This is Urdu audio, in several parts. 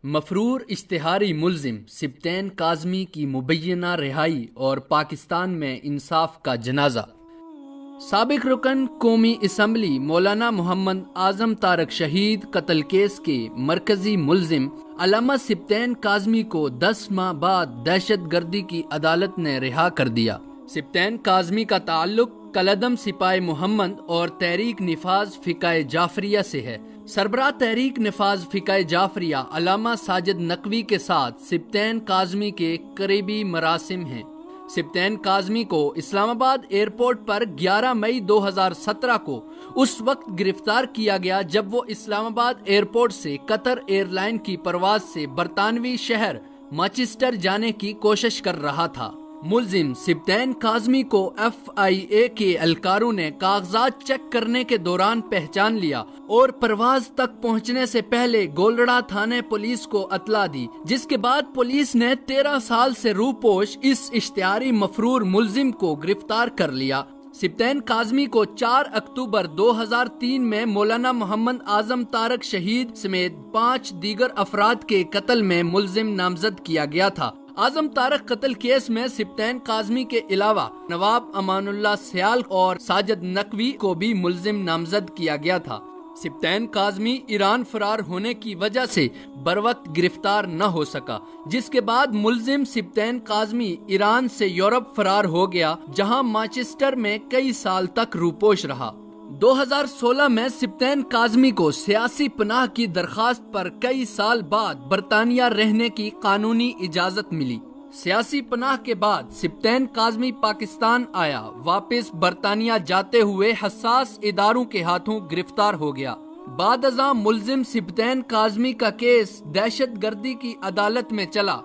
مفرور اشتہاری ملزم سبطین کاظمی کی مبینہ رہائی اور پاکستان میں انصاف کا جنازہ۔ سابق رکن قومی اسمبلی مولانا محمد اعظم طارق شہید قتل کیس کے مرکزی ملزم علامہ سبطین کاظمی کو 10 ماہ بعد دہشت گردی کی عدالت نے رہا کر دیا۔ سبطین کاظمی کا تعلق کالعدم سپاہی محمد اور تحریک نفاذ فقہ جعفریہ سے ہے۔ سربراہ تحریک نفاذ فقہ جعفریہ علامہ ساجد نقوی کے ساتھ سبطین کاظمی کے قریبی مراسم ہیں۔ سبطین کاظمی کو اسلام آباد ایئرپورٹ پر 11 مئی 2017 کو اس وقت گرفتار کیا گیا جب وہ اسلام آباد ایئرپورٹ سے قطر ایئر لائن کی پرواز سے برطانوی شہر مانچسٹر جانے کی کوشش کر رہا تھا۔ ملزم سبطین کاظمی کو FIA کے اہلکاروں نے کاغذات چیک کرنے کے دوران پہچان لیا اور پرواز تک پہنچنے سے پہلے گولڑا تھانے پولیس کو اطلاع دی، جس کے بعد پولیس نے 13 سال سے روپوش اس اشتہاری مفرور ملزم کو گرفتار کر لیا۔ سبطین کاظمی کو 4 اکتوبر 2003 میں مولانا محمد اعظم طارق شہید سمیت 5 دیگر افراد کے قتل میں ملزم نامزد کیا گیا تھا۔ اعظم طارق قتل کیس میں سبطین کاظمی کے علاوہ نواب امان اللہ سیال اور ساجد نقوی کو بھی ملزم نامزد کیا گیا تھا۔ سبطین کاظمی ایران فرار ہونے کی وجہ سے بروقت گرفتار نہ ہو سکا، جس کے بعد ملزم سبطین کاظمی ایران سے یورپ فرار ہو گیا، جہاں مانچسٹر میں کئی سال تک روپوش رہا۔ 2016 میں سبطین کاظمی کو سیاسی پناہ کی درخواست پر کئی سال بعد برطانیہ رہنے کی قانونی اجازت ملی۔ سیاسی پناہ کے بعد سبطین کاظمی پاکستان آیا، واپس برطانیہ جاتے ہوئے حساس اداروں کے ہاتھوں گرفتار ہو گیا۔ بعد ازاں ملزم سبطین کاظمی کا کیس دہشت گردی کی عدالت میں چلا،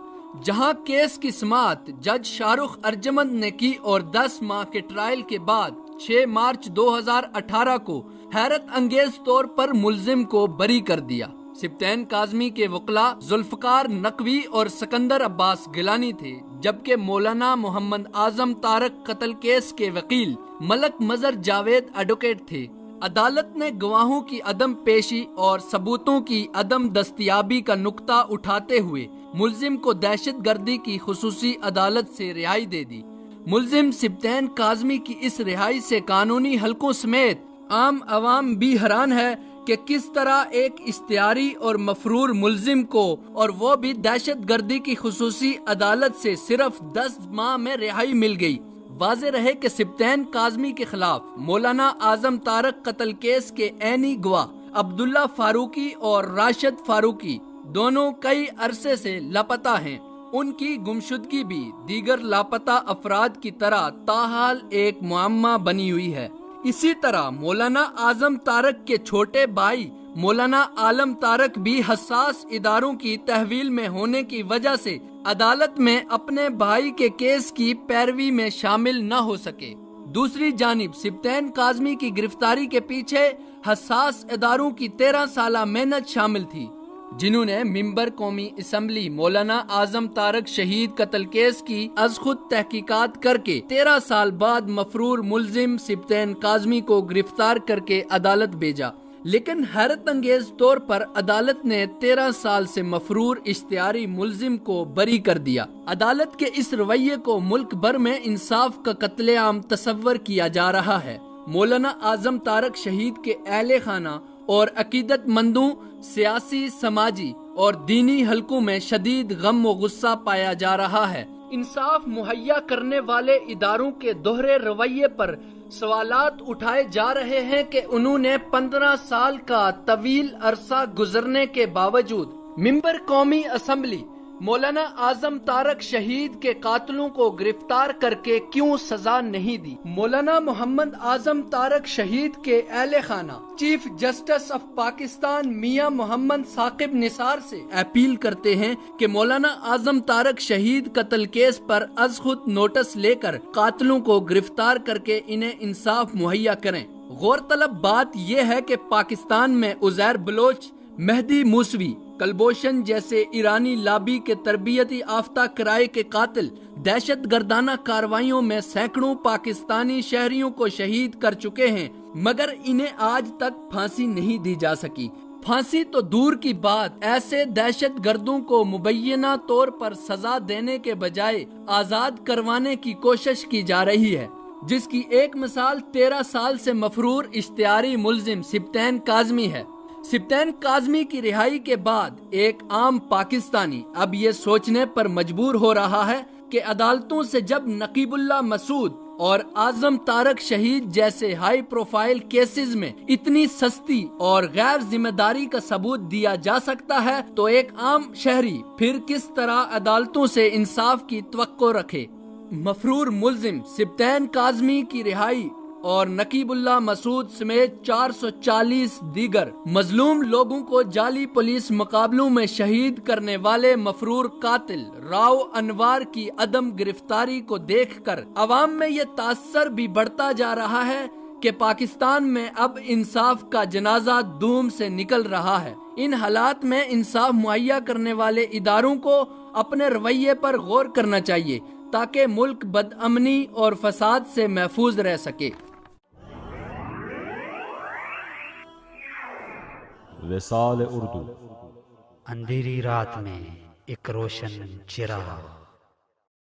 جہاں کیس کی سماعت جج شاہ رخ ارجمند نے کی اور 10 ماہ کے ٹرائل کے بعد 6 مارچ 2018 کو حیرت انگیز طور پر ملزم کو بری کر دیا۔ سبطین کاظمی کے وکلاء ذوالفقار نقوی اور سکندر عباس گیلانی تھے، جبکہ مولانا محمد اعظم طارق قتل کیس کے وکیل ملک مظہر جاوید ایڈوکیٹ تھے۔ عدالت نے گواہوں کی عدم پیشی اور ثبوتوں کی عدم دستیابی کا نقطہ اٹھاتے ہوئے ملزم کو دہشت گردی کی خصوصی عدالت سے رہائی دے دی۔ ملزم سبطین کاظمی کی اس رہائی سے قانونی حلقوں سمیت عام عوام بھی حیران ہے کہ کس طرح ایک اشتہاری اور مفرور ملزم کو، اور وہ بھی دہشت گردی کی خصوصی عدالت سے، صرف 10 ماہ میں رہائی مل گئی۔ واضح رہے کہ سبطین کاظمی کے خلاف مولانا اعظم طارق قتل کیس کے عینی گواہ عبداللہ فاروقی اور راشد فاروقی دونوں کئی عرصے سے لاپتہ ہیں۔ ان کی گمشدگی بھی دیگر لاپتہ افراد کی طرح تاحال ایک معمہ بنی ہوئی ہے۔ اسی طرح مولانا اعظم طارق کے چھوٹے بھائی مولانا عالم طارق بھی حساس اداروں کی تحویل میں ہونے کی وجہ سے عدالت میں اپنے بھائی کے کیس کی پیروی میں شامل نہ ہو سکے۔ دوسری جانب سبطین کاظمی کی گرفتاری کے پیچھے حساس اداروں کی 13 سالہ محنت شامل تھی، جنہوں نے ممبر قومی اسمبلی مولانا اعظم طارق شہید قتل کیس کی از خود تحقیقات کر کے 13 سال بعد مفرور ملزم سبطین کاظمی کو گرفتار کر کے عدالت بھیجا، لیکن حیرت انگیز طور پر عدالت نے 13 سال سے مفرور اشتہاری ملزم کو بری کر دیا۔ عدالت کے اس رویے کو ملک بھر میں انصاف کا قتل عام تصور کیا جا رہا ہے۔ مولانا اعظم طارق شہید کے اہل خانہ اور عقیدت مندوں، سیاسی، سماجی اور دینی حلقوں میں شدید غم و غصہ پایا جا رہا ہے۔ انصاف مہیا کرنے والے اداروں کے دوہرے رویے پر سوالات اٹھائے جا رہے ہیں کہ انہوں نے 15 سال کا طویل عرصہ گزرنے کے باوجود ممبر قومی اسمبلی مولانا اعظم طارق شہید کے قاتلوں کو گرفتار کر کے کیوں سزا نہیں دی۔ مولانا محمد اعظم طارق شہید کے اہل خانہ چیف جسٹس آف پاکستان میاں محمد ثاقب نثار سے اپیل کرتے ہیں کہ مولانا اعظم طارق شہید قتل کیس پر از خود نوٹس لے کر قاتلوں کو گرفتار کر کے انہیں انصاف مہیا کریں۔ غور طلب بات یہ ہے کہ پاکستان میں عزیر بلوچ، مہدی موسوی، کلبوشن جیسے ایرانی لابی کے تربیتی یافتہ کرائے کے قاتل دہشت گردانہ کارروائیوں میں سینکڑوں پاکستانی شہریوں کو شہید کر چکے ہیں، مگر انہیں آج تک پھانسی نہیں دی جا سکی۔ پھانسی تو دور کی بات، ایسے دہشت گردوں کو مبینہ طور پر سزا دینے کے بجائے آزاد کروانے کی کوشش کی جا رہی ہے، جس کی ایک مثال 13 سال سے مفرور اشتہاری ملزم سبطین کاظمی ہے۔ سبطین کاظمی کی رہائی کے بعد ایک عام پاکستانی اب یہ سوچنے پر مجبور ہو رہا ہے کہ عدالتوں سے جب نقیب اللہ مسعود اور اعظم طارق شہید جیسے ہائی پروفائل کیسز میں اتنی سستی اور غیر ذمہ داری کا ثبوت دیا جا سکتا ہے تو ایک عام شہری پھر کس طرح عدالتوں سے انصاف کی توقع رکھے۔ مفرور ملزم سبطین کاظمی کی رہائی اور نقیب اللہ مسعود سمیت 440 دیگر مظلوم لوگوں کو جعلی پولیس مقابلوں میں شہید کرنے والے مفرور قاتل راؤ انوار کی عدم گرفتاری کو دیکھ کر عوام میں یہ تاثر بھی بڑھتا جا رہا ہے کہ پاکستان میں اب انصاف کا جنازہ دوم سے نکل رہا ہے۔ ان حالات میں انصاف مہیا کرنے والے اداروں کو اپنے رویے پر غور کرنا چاہیے تاکہ ملک بدامنی اور فساد سے محفوظ رہ سکے۔ وصال اردو، اندھیری رات میں ایک روشن چراغ۔